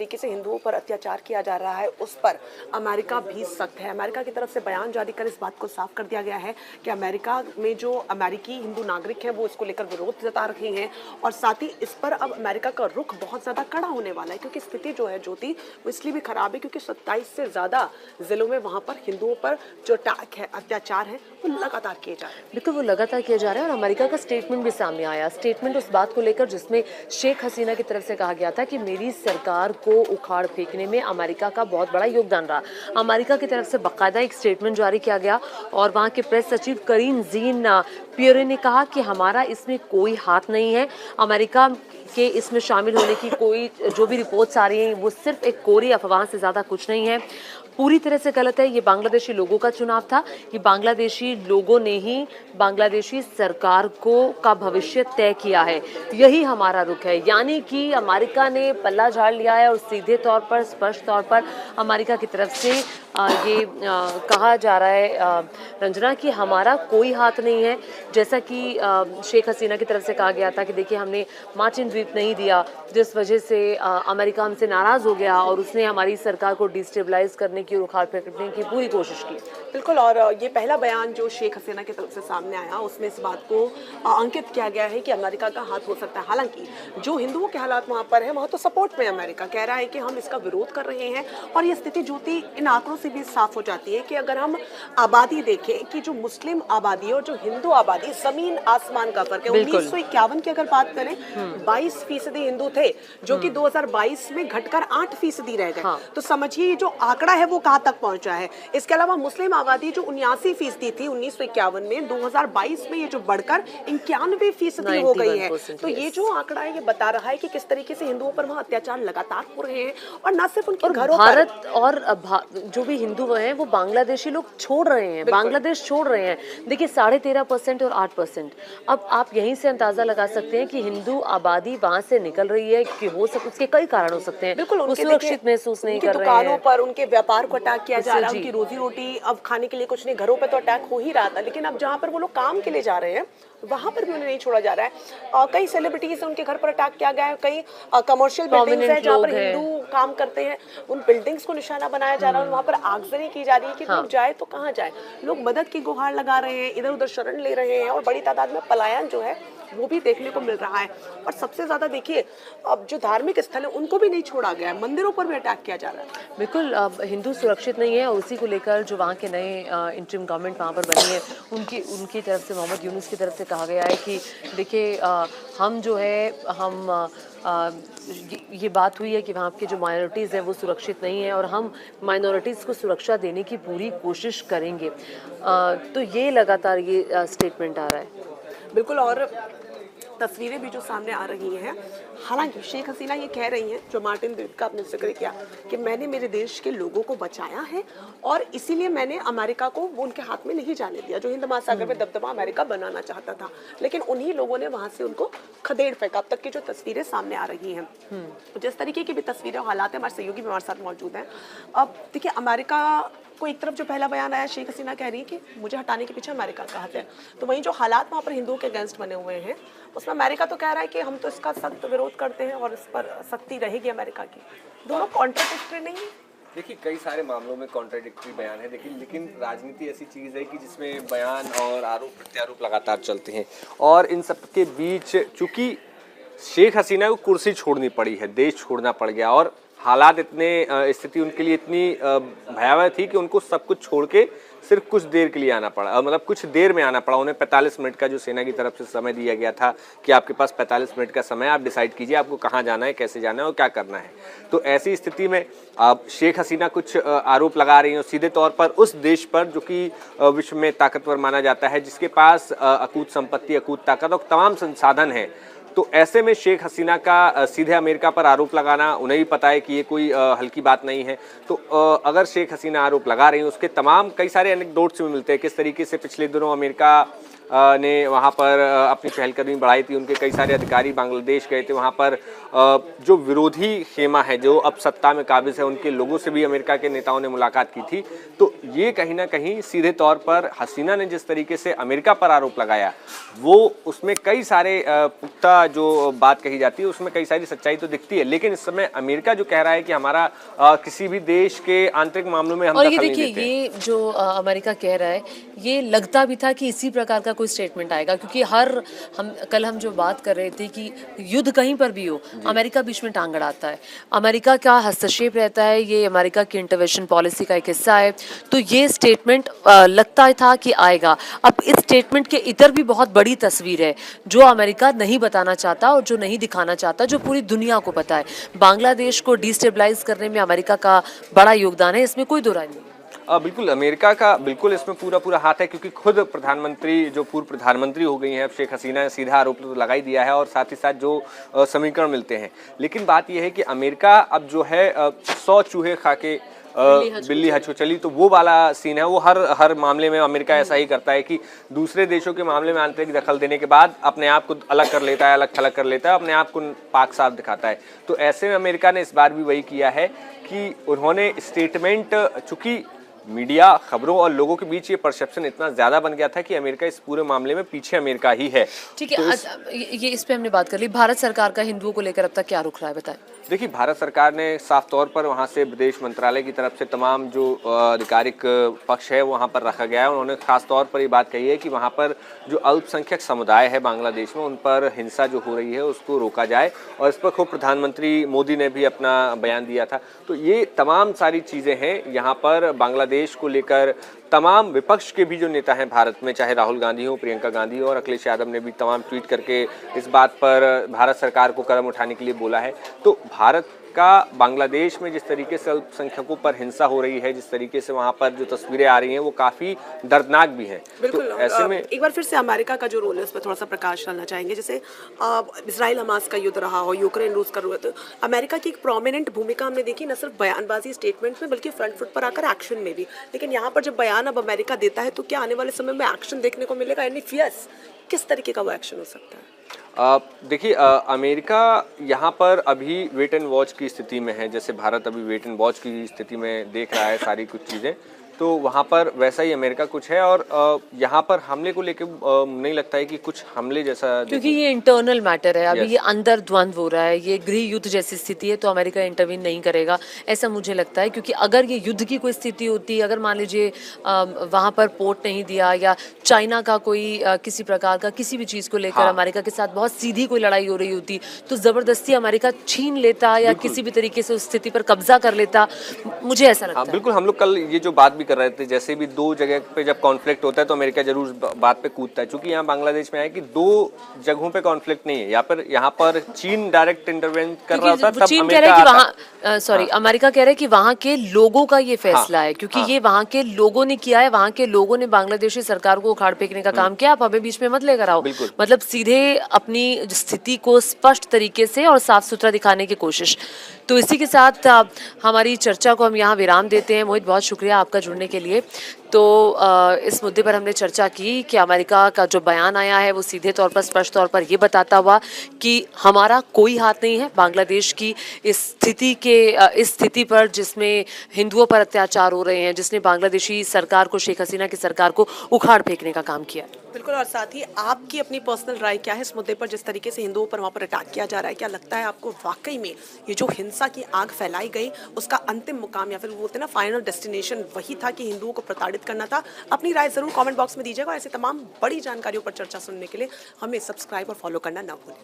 तरीके से हिंदुओं पर अत्याचार किया जा रहा है उस पर अमेरिका भी सख्त है। अमेरिका की तरफ से बयान जारी कर इस बात को साफ कर दिया गया है कि अमेरिका में जो अमेरिकी हिंदू नागरिक हैं वो इसको लेकर विरोध जता रहे हैं और साथ ही इस पर अब अमेरिका का रुख बहुत ज्यादा कड़ा होने वाला है, क्योंकि स्थिति जो है ज्योति वो इसलिए भी खराब है क्योंकि 27 से ज्यादा जिलों में वहां पर हिंदुओं पर जो अटैक है, अत्याचार है, वो लगातार किए जा रहे हैं। बिल्कुल, वो लगातार किया जा रहा है और अमेरिका का स्टेटमेंट भी सामने आया। स्टेटमेंट उस बात को लेकर जिसमें शेख हसीना की तरफ से कहा गया था कि मेरी सरकार को उखाड़ फेंकने में अमेरिका का बहुत बड़ा योगदान रहा। अमेरिका की तरफ से बाकायदा एक स्टेटमेंट जारी किया गया और वहाँ के प्रेस सचिव करीन जीन पियरे ने कहा कि हमारा इसमें कोई हाथ नहीं है। अमेरिका के इसमें शामिल होने की कोई जो भी रिपोर्ट्स आ रही हैं वो सिर्फ एक कोरी अफवाह से ज़्यादा कुछ नहीं है, पूरी तरह से गलत है। ये बांग्लादेशी लोगों का चुनाव था, ये बांग्लादेशी लोगों ने ही बांग्लादेशी सरकार को का भविष्य तय किया है, यही हमारा रुख है। यानी कि अमेरिका ने पल्ला झाड़ लिया है और सीधे तौर पर, स्पष्ट तौर पर अमेरिका की तरफ से ये कहा जा रहा है रंजना कि हमारा कोई हाथ नहीं है। जैसा कि शेख हसीना की तरफ से कहा गया था कि देखिए हमने मार्टिन द्वीप नहीं दिया जिस वजह से अमेरिका हमसे नाराज हो गया और उसने हमारी सरकार को डिस्टेबलाइज करने की और उखाड़ फेंकने की पूरी कोशिश की। बिल्कुल, और ये पहला बयान जो शेख हसीना की तरफ से सामने आया उसमें इस बात को अंकित किया गया है कि अमेरिका का हाथ हो सकता है। हालांकि जो हिंदुओं के हालात वहां पर है वहां तो सपोर्ट में अमेरिका कह रहा है कि हम इसका विरोध कर रहे हैं और ये स्थिति ज्योति इन आंकड़ों से भी साफ हो जाती है कि अगर हम आबादी देखें कि जो मुस्लिम आबादी और जो हिंदू आबादी जमीन आसमान का फर्क है। 1951 की अगर बात करें 22% हिंदू थे जो कि 2022 में घटकर 8% रह गए। तो समझिए ये जो आंकड़ा है वो कहाँ तक पहुंचा है। इसके अलावा मुस्लिम आबादी जो 79% थी 1951 में, 2022 में ये जो बढ़कर 91% हो गई है। तो ये जो आंकड़ा है ये बता रहा है कि किस तरीके से हिंदुओं पर वहाँ अत्याचार लगातार हो रहे हैं और न सिर्फ उनके घरों पर, भारत और जो भी हिंदू हैं वो बांग्लादेशी लोग छोड़ रहे हैं, बांग्लादेश छोड़ रहे हैं। देखिए 13.5% और 8%। अब आप यहीं से अंदाजा लगा सकते हैं कि हिंदू आबादी वहां से निकल रही है कि हो सकता उसके कई कारण हो सकते हैं। बिल्कुल, वो सुरक्षित महसूस नहीं कर रहे हैं, दुकानों पर उनके व्यापार को अटैक किया जा रहा है, उनकी रोजी रोटी अब खाने के लिए कुछ नहीं, घरों पे तो अटैक हो ही रहा था, लेकिन अब जहाँ पर वो लोग काम के लिए जा रहे हैं वहां पर भी उन्हें नहीं छोड़ा जा रहा है। कई सेलिब्रिटीज उनके घर पर अटैक किया गया है, कई कमर्शियल बिल्डिंग्स हैं जहाँ पर हिंदू काम करते हैं, उन बिल्डिंग्स को निशाना बनाया जा रहा है, वहां पर आगजनी की जा रही है कि लोग जाए तो कहाँ जाए। लोग मदद की गुहार लगा रहे हैं, इधर उधर शरण ले रहे हैं और बड़ी तादाद में पलायन जो है वो भी देखने को मिल रहा है। और सबसे ज्यादा देखिए अब जो धार्मिक स्थल है उनको भी नहीं छोड़ा गया है, मंदिरों पर भी अटैक किया जा रहा है। बिल्कुल, हिंदू सुरक्षित नहीं है और उसी को लेकर जो वहाँ के नए इंटरिम गवर्नमेंट वहाँ पर बनी है उनकी तरफ से, मोहम्मद यूनुस की तरफ से कहा गया है कि देखिए हम जो है हम ये बात हुई है कि वहाँ के जो माइनॉरिटीज़ हैं वो सुरक्षित नहीं है और हम माइनॉरिटीज़ को सुरक्षा देने की पूरी कोशिश करेंगे। तो ये लगातार ये स्टेटमेंट आ रहा है। बिल्कुल, और तस्वीरें भी जो सामने आ रही हैं। हालांकि शेख हसीना ये कह रही हैं, जो मार्टिन द्वीप का आपने जिक्र किया, कि मैंने मेरे देश के लोगों को बचाया है और इसीलिए मैंने अमेरिका को वो उनके हाथ में नहीं जाने दिया, जो हिंद महासागर में दबदबा अमेरिका बनाना चाहता था, लेकिन उन्हीं लोगों ने वहां से उनको खदेड़ फेंका। अब तक की जो तस्वीरें सामने आ रही हैं, जिस तरीके की भी तस्वीरें हालात है, हमारे सहयोगी भी हमारे साथ मौजूद हैं। अब देखिए अमेरिका को एक तरफ जो पहला बयान आया, शेख हसीना कह रही है कि मुझे हटाने के पीछे अमेरिका का हाथ है, तो वहीं जो हालात वहाँ पर हिंदुओं के अगेंस्ट बने हुए हैं उसमें अमेरिका तो कह रहा है कि हम तो इसका सख्त विरोध करते हैं और इस पर सख्ती रहेगी अमेरिका की। दोनों कॉन्ट्राडिक्टरी नहीं है? देखिए कई सारे मामलों में कॉन्ट्राडिक्टरी बयान है, लेकिन राजनीति ऐसी चीज़ है कि जिसमें बयान और आरोप प्रत्यारोप लगातार चलते हैं और इन सब के बीच चूंकि शेख हसीना को कुर्सी छोड़नी पड़ी है, देश छोड़ना पड़ गया और हालात इतने स्थिति उनके लिए इतनी भयावह थी कि उनको सब कुछ छोड़ के सिर्फ कुछ देर के लिए आना पड़ा, मतलब कुछ देर में आना पड़ा उन्हें। 45 मिनट का जो सेना की तरफ से समय दिया गया था कि आपके पास 45 मिनट का समय, आप डिसाइड कीजिए आपको कहाँ जाना है, कैसे जाना है और क्या करना है। तो ऐसी स्थिति में अब शेख हसीना कुछ आरोप लगा रही हैं सीधे तौर पर उस देश पर जो कि विश्व में ताकतवर माना जाता है, जिसके पास अकूत संपत्ति, अकूत ताकत और तमाम संसाधन है। तो ऐसे में शेख हसीना का सीधे अमेरिका पर आरोप लगाना, उन्हें भी पता है कि ये कोई हल्की बात नहीं है। तो अगर शेख हसीना आरोप लगा रही हैं, उसके तमाम कई सारे एनेक्डोट्स भी मिलते हैं किस तरीके से पिछले दिनों अमेरिका ने वहाँ पर अपनी पहलकदमी बढ़ाई थी। उनके कई सारे अधिकारी बांग्लादेश गए थे। वहाँ पर जो विरोधी खेमा है, जो अब सत्ता में काबिज है, उनके लोगों से भी अमेरिका के नेताओं ने मुलाकात की थी। तो ये कहीं ना कहीं सीधे तौर पर हसीना ने जिस तरीके से अमेरिका पर आरोप लगाया, वो उसमें कई सारे पुख्ता जो बात कही जाती है उसमें कई सारी सच्चाई तो दिखती है। लेकिन इस समय अमेरिका जो कह रहा है कि हमारा किसी भी देश के आंतरिक मामलों में हम और दखल ये नहीं देखिए, देते। ये जो अमेरिका कह रहा है, ये लगता भी था कि इसी प्रकार का कोई स्टेटमेंट आएगा, क्योंकि हम जो बात कर रहे थे कि युद्ध कहीं पर भी हो, अमेरिका बीच में टांग अड़ाता है, अमेरिका का हस्तक्षेप रहता है, ये अमेरिका की इंटरवेंशन पॉलिसी का एक हिस्सा है। तो ये स्टेटमेंट लगता था कि आएगा। अब इस स्टेटमेंट के इतर भी बहुत बड़ी तस्वीर है जो अमेरिका नहीं बताना चाहता और जो नहीं दिखाना चाहता, जो पूरी दुनिया को पता है। बांग्लादेश को डिस्टेबलाइज करने में अमेरिका का बड़ा योगदान है, इसमें कोई दो राय नहीं। बिल्कुल अमेरिका का बिल्कुल इसमें पूरा हाथ है, क्योंकि खुद प्रधानमंत्री, जो पूर्व प्रधानमंत्री हो गई हैं अब शेख हसीना, ने सीधा आरोप तो लगा ही दिया है और साथ ही साथ जो समीकरण मिलते हैं। लेकिन बात यह है कि अमेरिका अब जो है 100 चूहे खा के बिल्ली हज को चली, तो वो वाला सीन है। वो हर मामले में अमेरिका ऐसा ही करता है कि दूसरे देशों के मामले में आंतरिक दखल देने के बाद अपने आप को अलग कर लेता है, अलग थलग कर लेता है, अपने आप को पाक साफ दिखाता है। तो ऐसे में अमेरिका ने इस बार भी वही किया है कि उन्होंने स्टेटमेंट, चूंकि मीडिया, खबरों और लोगों के बीच ये परसेप्शन इतना ज्यादा बन गया था कि अमेरिका इस पूरे मामले में पीछे अमेरिका ही है। ठीक है, तो ये इस पे हमने बात कर ली। भारत सरकार का हिंदुओं को लेकर अब तक क्या रुख रहा है, बताएं। देखिए, भारत सरकार ने साफ तौर पर वहाँ से विदेश मंत्रालय की तरफ से तमाम जो आधिकारिक पक्ष है वहाँ पर रखा गया है। उन्होंने खास तौर पर ये बात कही है कि वहाँ पर जो अल्पसंख्यक समुदाय है बांग्लादेश में, उन पर हिंसा जो हो रही है उसको रोका जाए, और इस पर खुद प्रधानमंत्री मोदी ने भी अपना बयान दिया था। तो ये तमाम सारी चीज़ें हैं यहाँ पर बांग्लादेश को लेकर। तमाम विपक्ष के भी जो नेता हैं भारत में, चाहे राहुल गांधी हो, प्रियंका गांधी हो और अखिलेश यादव ने भी तमाम ट्वीट करके इस बात पर भारत सरकार को कदम उठाने के लिए बोला है। तो भारत का बांग्लादेश में जिस तरीके से अल्पसंख्यकों पर हिंसा हो रही है, जिस तरीके से वहाँ पर जो तस्वीरें आ रही हैं, वो काफ़ी दर्दनाक भी हैं। बिल्कुल। तो ऐसे में एक बार फिर से अमेरिका का जो रोल है उस पर थोड़ा सा प्रकाश डालना चाहेंगे। जैसे इजराइल हमास का युद्ध रहा हो, यूक्रेन रूस का युद्ध, अमेरिका की एक प्रोमिनेंट भूमिका हमने देखी, न सिर्फ बयानबाजी स्टेटमेंट में बल्कि फ्रंट फुट पर आकर एक्शन में भी। लेकिन यहाँ पर जब बयान अब अमेरिका देता है तो क्या आने वाले समय में एक्शन देखने को मिलेगा? एनी फियर्स किस तरीके का वो एक्शन हो सकता है? देखिए, अमेरिका यहाँ पर अभी वेट एंड वॉच की स्थिति में है। जैसे भारत अभी वेट एंड वॉच की स्थिति में देख रहा है सारी कुछ चीज़ें, तो वहाँ पर वैसा ही अमेरिका कुछ है। और यहाँ पर हमले को लेकर नहीं लगता है कि कुछ हमले जैसा, क्योंकि ये इंटरनल मैटर है। अभी ये अंदर द्वंद्व हो रहा है, ये गृह युद्ध जैसी स्थिति है, तो अमेरिका इंटरवीन नहीं करेगा ऐसा मुझे लगता है। क्योंकि अगर ये युद्ध की कोई स्थिति होती, अगर मान लीजिए वहाँ पर पोर्ट नहीं दिया, या चाइना का कोई किसी प्रकार का किसी भी चीज़ को लेकर अमेरिका के साथ बहुत सीधी कोई लड़ाई हो रही होती, तो ज़बरदस्ती अमेरिका छीन लेता या किसी भी तरीके से उस स्थिति पर कब्जा कर लेता, मुझे ऐसा लगता है। बिल्कुल। हम लोग कल ये जो बात भी कर रहे थे, जैसे भी दो जगह पे जब कॉन्फ्लिक्ट होता है तो अमेरिका जरूर बात पे कूदता है। चूंकि यहाँ बांग्लादेश में है कि दो जगहों पे कॉन्फ्लिक्ट नहीं है, यहाँ पर चीन डायरेक्ट इंटरवेंट कर रहा होता, तब चीन कह रहा है कि वहाँ अमेरिका कह रहा है कि वहाँ के लोगों का ये फैसला है, क्योंकि ये वहाँ के लोगों ने किया है, वहाँ के लोगों ने बांग्लादेशी सरकार को उखाड़ फेंकने का काम किया, आप हमें बीच में मत लेकर आओ। मतलब सीधे अपनी स्थिति को स्पष्ट तरीके से और साफ सुथरा दिखाने की कोशिश। तो इसी के साथ हमारी चर्चा को हम यहाँ विराम देते हैं। मोहित, बहुत शुक्रिया आपका जुड़ने के लिए। तो इस मुद्दे पर हमने चर्चा की कि अमेरिका का जो बयान आया है वो सीधे तौर पर, स्पष्ट तौर पर ये बताता हुआ कि हमारा कोई हाथ नहीं है बांग्लादेश की इस स्थिति पर जिसमें हिंदुओं पर अत्याचार हो रहे हैं, जिसने बांग्लादेशी सरकार को, शेख हसीना की सरकार को उखाड़ फेंकने का काम किया। बिल्कुल। और साथ ही आपकी अपनी पर्सनल राय क्या है इस मुद्दे पर, जिस तरीके से हिंदुओं पर वहाँ पर अटैक किया जा रहा है? क्या लगता है आपको वाकई में ये जो हिंसा की आग फैलाई गई उसका अंतिम मुकाम, या फिर बोलते हैं ना फाइनल डेस्टिनेशन, वही था कि हिंदुओं को प्रताड़ित करना था? अपनी राय जरूर कमेंट बॉक्स में दीजिएगा। ऐसे तमाम बड़ी जानकारियों पर चर्चा सुनने के लिए हमें सब्सक्राइब और फॉलो करना ना भूलें।